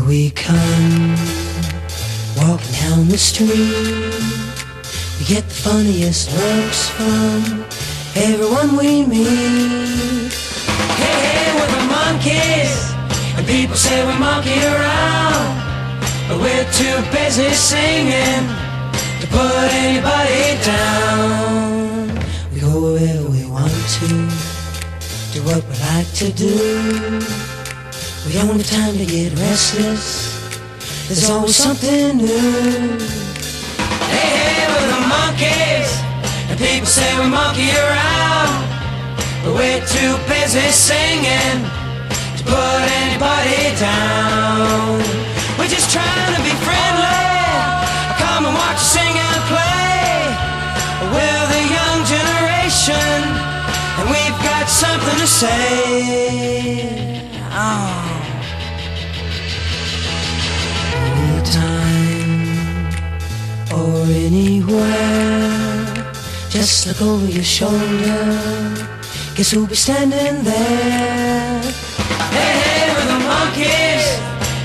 we come, walking down the street. We get the funniest looks from everyone we meet. Hey, hey, we're the monkeys, and people say we monkey around, but we're too busy singing to put anybody down. We go wherever we want to, do what we like to do. We don't have time to get restless, there's always something new. Hey, hey, we're the monkeys, and people say we monkey around, but we're too busy singing to put anybody down. We're just trying to be friendly, come and watch us sing and play. We're the young generation, and we've got something to say. Oh. Anytime or anywhere, just look over your shoulder, guess who'll be standing there? Hey, hey, we're the monkeys,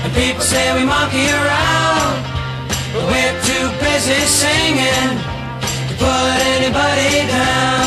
and people say we monkey around, but we're too busy singing to put anybody down.